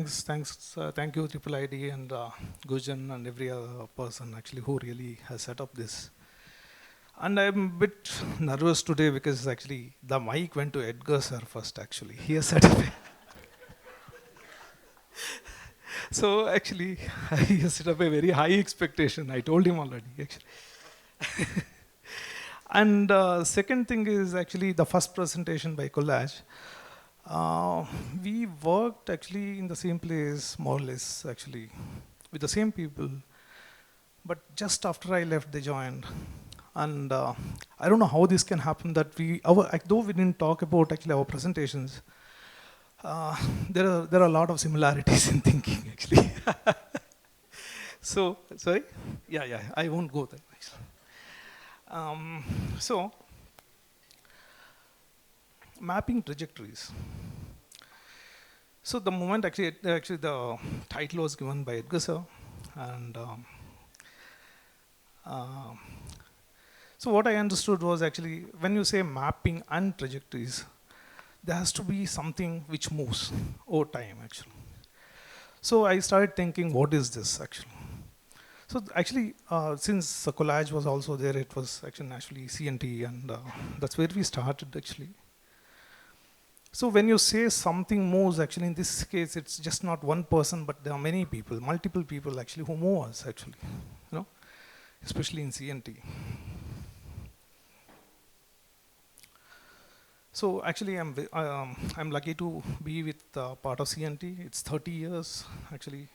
thank you, Triple ID and Gujan and every other person actually who really has set up this. And I'm a bit nervous today because actually the mic went to Edgar sir first. Actually, he has set up. So actually, he has set up a very high expectation. I told him already. Actually, and second thing is actually the first presentation by Collage. We worked actually in the same place, more or less, actually, with the same people. But just after I left, they joined. And I don't know how this can happen that though we didn't talk about actually our presentations, there are a lot of similarities in thinking, actually. So, sorry? Yeah, I won't go there, actually. So, mapping trajectories. So the moment actually the title was given by Edgar sir, and so what I understood was actually when you say mapping and trajectories, there has to be something which moves over time actually. So I started thinking, what is this actually? So actually, since collage was also there, it was actually naturally CNT, and that's where we started actually. So when you say something moves, actually in this case, it's just not one person, but there are many people, multiple people actually who move us actually, you know, especially in CNT. So actually, I'm lucky to be with part of CNT. It's 30 years actually,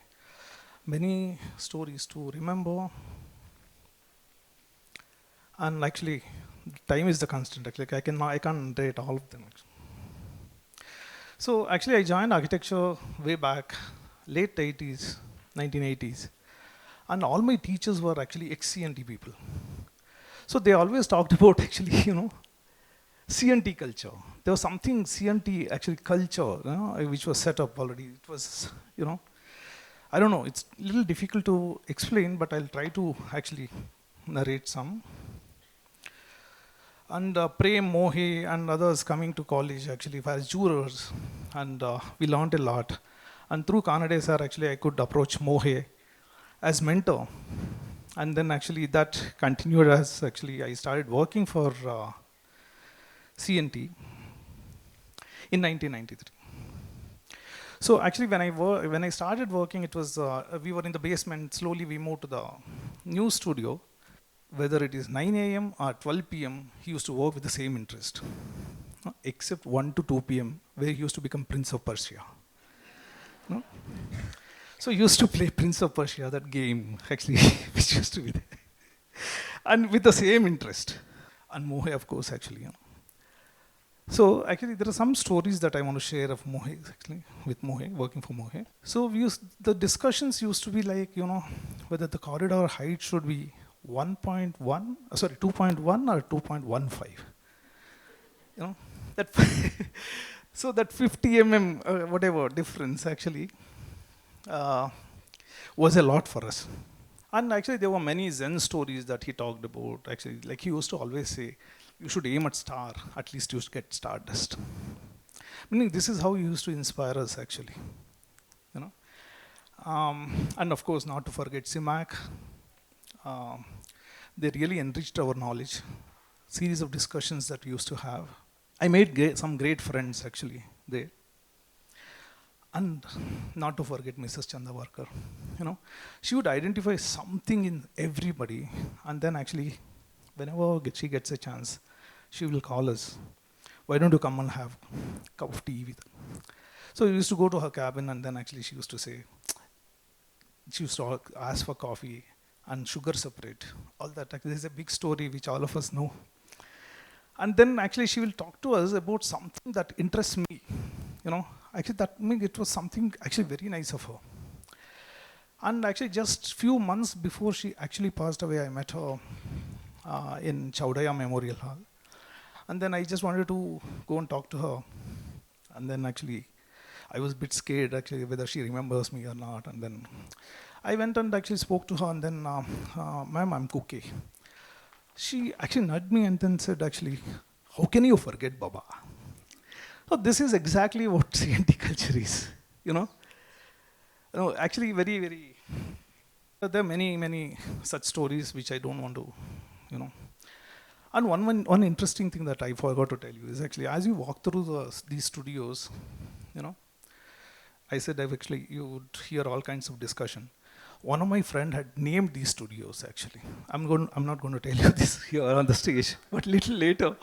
many stories to remember, and actually, time is the constant. Actually, I can't rate all of them. Actually. So actually, I joined architecture way back, late 80s, 1980s, and all my teachers were actually ex-CNT people. So they always talked about actually, CNT culture. There was something CNT actually culture, which was set up already. It was, I don't know. It's a little difficult to explain, but I'll try to actually narrate some. And Prem, Mohe, and others coming to college actually as jurors, and we learned a lot. And through Kanade sir, actually I could approach Mohe as mentor, and then actually that continued as actually I started working for CNT in 1993. So actually, when I started working, it was we were in the basement. Slowly, we moved to the new studio. Whether it is 9 a.m. or 12 p.m., he used to work with the same interest, except 1 to 2 p.m., where he used to become Prince of Persia. No? So he used to play Prince of Persia, that game, actually, which used to be there. And with the same interest. And Mohe, of course, actually. So actually, there are some stories that I want to share of Mohe, actually, with Mohe, working for Mohe. So the discussions used to be like, whether the corridor height should be 2.1 or 2.15. That so that 50 mm, whatever difference actually was a lot for us. And actually, there were many Zen stories that he talked about. Actually, like he used to always say, you should aim at star, at least you should get stardust. Meaning, this is how he used to inspire us actually. And of course, not to forget CIMAC. They really enriched our knowledge. Series of discussions that we used to have. I made some great friends actually there. And not to forget Mrs. Chandavarkar. She would identify something in everybody, and then actually, whenever she gets a chance, she will call us. Why don't you come and have a cup of tea with her? So we used to go to her cabin, and then actually she used to say, she used to ask for coffee and sugar separate. All that. There's a big story which all of us know. And then actually she will talk to us about something that interests me. Actually it was something actually very nice of her. And actually just few months before she actually passed away, I met her in Chaudhaya Memorial Hall. And then I just wanted to go and talk to her. And then actually, I was a bit scared actually whether she remembers me or not. And then I went and actually spoke to her, and then, ma'am, I'm Kukke. She actually nudged me and then said, actually, how can you forget Baba? So this is exactly what CNT culture is, No, actually, very, very. There are many, many such stories which I don't want to, you know. And one interesting thing that I forgot to tell you is actually as you walk through these studios, you know, I said I've actually you would hear all kinds of discussion. One of my friend had named these studios actually. I'm not going to tell you this here on the stage, but little later.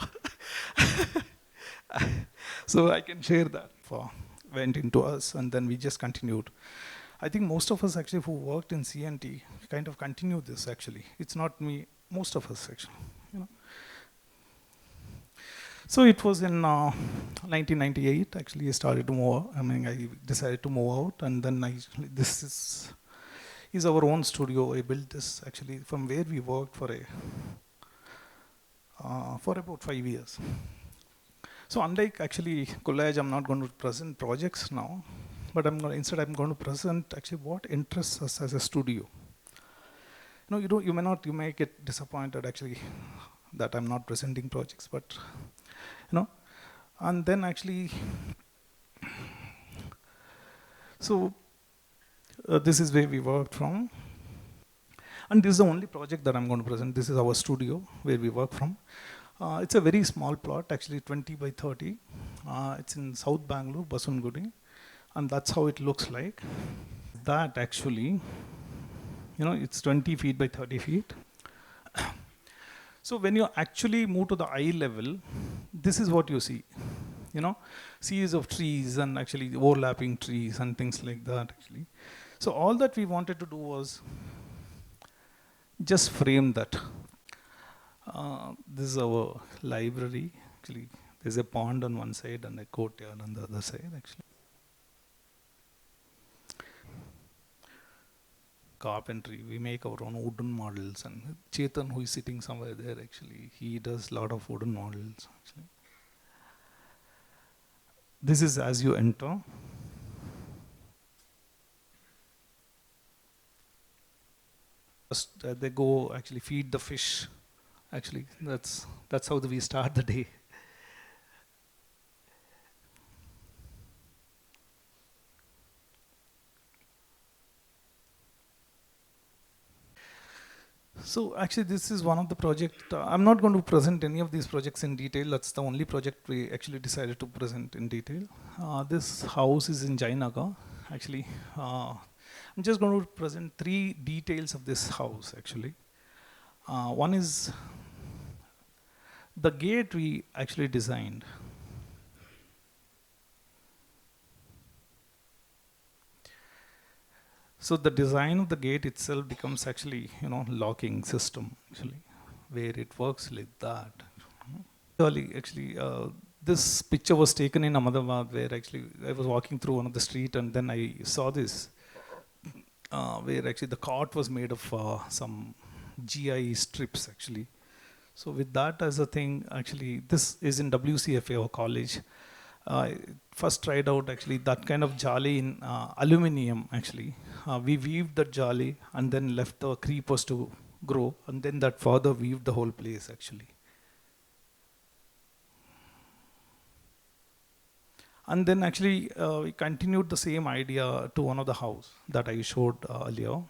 So I can share that. Went into us and then we just continued. I think most of us actually who worked in CNT kind of continue this actually. It's not me, most of us actually, you know. So it was in 1998 actually I started to move. I mean I decided to move out and then this is our own studio. I built this actually from where we worked for about 5 years. So unlike actually college, I'm not going to present projects now, but instead I'm going to present actually what interests us as a studio. No, you may get disappointed actually that I'm not presenting projects, but you know, and then actually, so this is where we worked from, and this is the only project that I'm going to present. This is our studio where we work from. It's a very small plot, actually 20 by 30. It's in South Bangalore, Basungudi, and that's how it looks like. That actually, you know, it's 20 feet by 30 feet. So when you actually move to the eye level, this is what you see. You know, series of trees and actually overlapping trees and things like that actually. So all that we wanted to do was just frame that. This is our library. Actually, there's a pond on one side and a courtyard on the other side. Actually, carpentry. We make our own wooden models, and Chetan, who is sitting somewhere there, actually, he does a lot of wooden models. Actually, this is as you enter. First, they go actually feed the fish. Actually, that's how we start the day. So actually, this is one of the project. I'm not going to present any of these projects in detail. That's the only project we actually decided to present in detail. This house is in Jainaga. Actually, I'm just going to present 3 details of this house. Actually, one is the gate we actually designed. So the design of the gate itself becomes actually, you know, locking system actually, where it works like that. Actually, this picture was taken in Ahmedabad, where actually I was walking through one of the street, and then I saw this, where actually the cart was made of some GI strips actually. So with that as a thing, actually, this is in WCFA or college. First tried out actually that kind of jali in aluminium actually. We weaved that jali and then left the creepers to grow, and then that further weaved the whole place actually. And then actually we continued the same idea to one of the house that I showed earlier.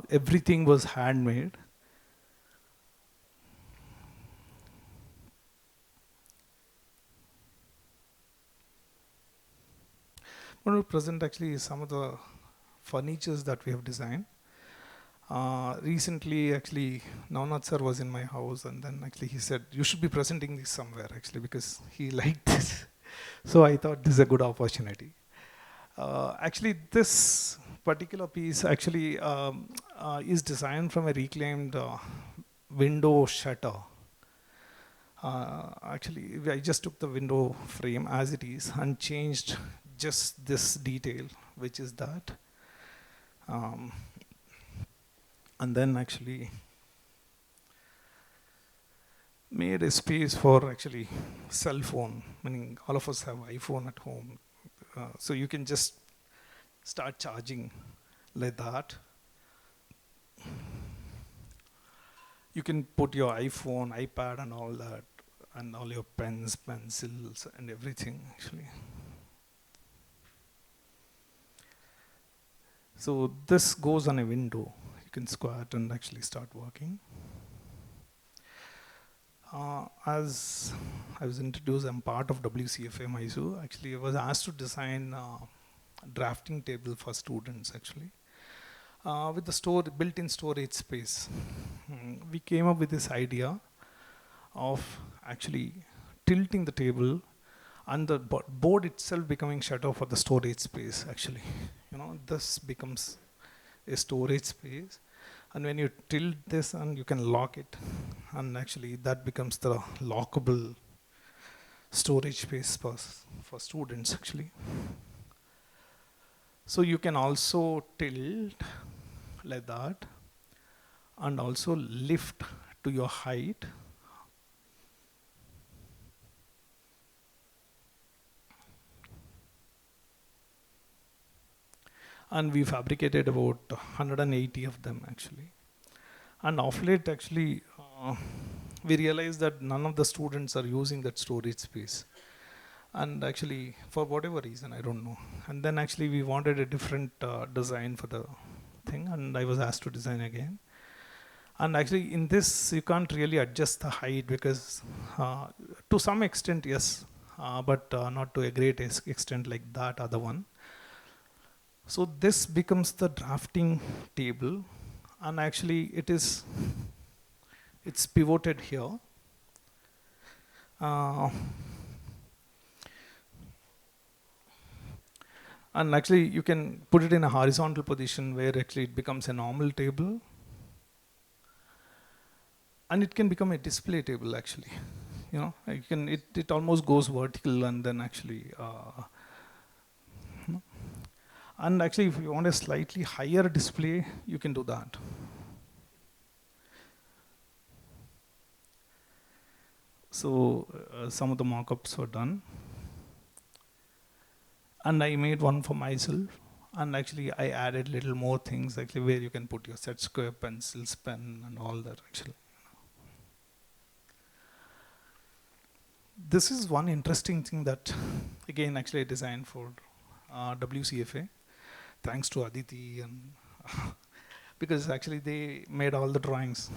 Everything was handmade. I want to present actually some of the furnitures that we have designed. Recently, actually, Navnath sir was in my house, and then actually he said, you should be presenting this somewhere actually, because he liked this. So I thought this is a good opportunity. Actually, this particular piece actually is designed from a reclaimed window shutter. Actually, I just took the window frame as it is and changed just this detail, which is that. And then actually made a space for actually cell phone, meaning all of us have iPhone at home. So you can just start charging like that. You can put your iPhone, iPad and all that, and all your pens, pencils and everything actually. So this goes on a window. You can squat and actually start working. As I was introduced, I'm part of WCFA Mysore. Actually, I was asked to design a drafting table for students actually. With the built-in storage space. We came up with this idea of actually tilting the table and the board itself becoming shut off for the storage space actually. This becomes a storage space, and when you tilt this and you can lock it, and actually that becomes the lockable storage space for students actually. So you can also tilt like that and also lift to your height. And we fabricated about 180 of them actually. And of late actually, we realized that none of the students are using that storage space. And actually, for whatever reason, I don't know. And then actually we wanted a different design for the thing, and I was asked to design again. And actually in this, you can't really adjust the height because to some extent, yes, but not to a great extent like that other one. So this becomes the drafting table, and actually it's pivoted here. And actually you can put it in a horizontal position where actually it becomes a normal table. And it can become a display table actually. It almost goes vertical, and then actually, and actually if you want a slightly higher display, you can do that. So some of the mock-ups were done. And I made one for myself. And actually I added little more things actually where you can put your set square pencils, pen, and all that actually. This is one interesting thing that, again, actually I designed for WCFA, thanks to Aditi, and because actually they made all the drawings.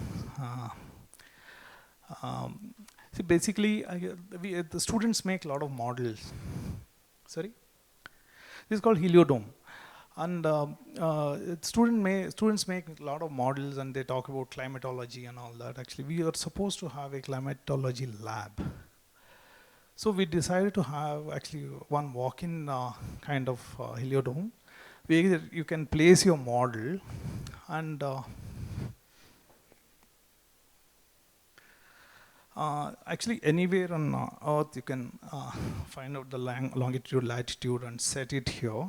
See, basically, the students make a lot of models. Sorry? This is called Heliodome. And students make a lot of models, and they talk about climatology and all that. Actually, we are supposed to have a climatology lab. So we decided to have actually one walk-in kind of heliodome, where you can place your model, and actually anywhere on Earth you can find out the longitude, latitude, and set it here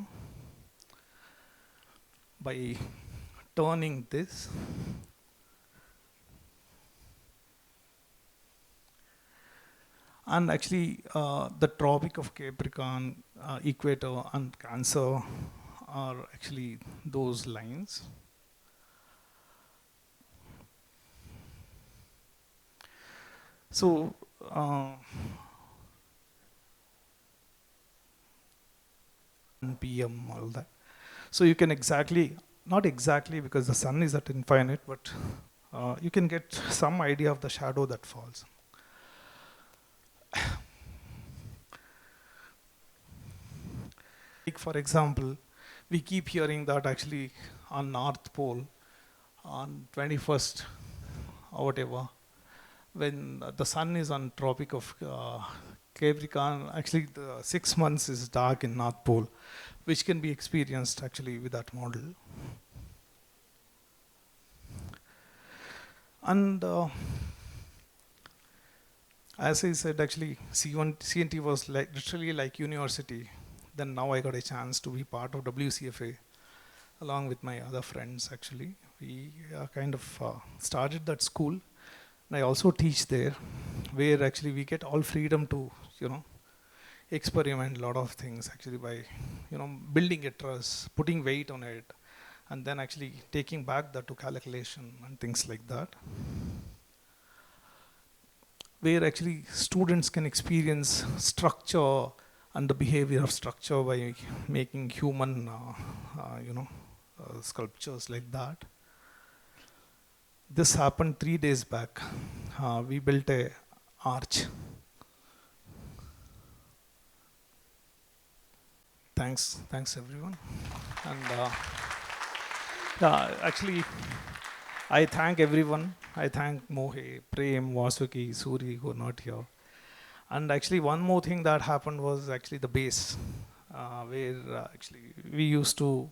by turning this. And actually, the Tropic of Capricorn, Equator, and Cancer are actually those lines. So, PM, all that. So you can not exactly because the sun is at infinite, but you can get some idea of the shadow that falls. Like for example, we keep hearing that actually on North Pole, on 21st or whatever, when the sun is on Tropic of Capricorn, actually the 6 months is dark in North Pole, which can be experienced actually with that model. And as I said, actually CNT was literally like university. Then now I got a chance to be part of WCFA along with my other friends actually. We kind of started that school, and I also teach there, where actually we get all freedom to, experiment a lot of things actually by, building a truss, putting weight on it, and then actually taking back that to calculation and things like that. Where actually students can experience structure and the behavior of structure by making human, sculptures like that. This happened 3 days back. We built a arch. Thanks everyone. And yeah, actually, I thank everyone. I thank Mohe, Prem, Vasuki, Suri who are not here. And actually, one more thing that happened was actually the base, where actually we used to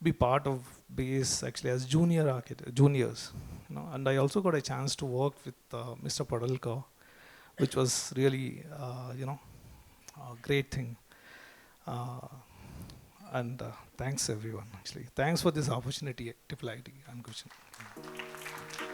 be part of base actually as juniors, you know. And I also got a chance to work with Mr. Padalka, which was really, a great thing. Uh, and thanks everyone. Actually, thanks for this opportunity, Triple ID and Kushan.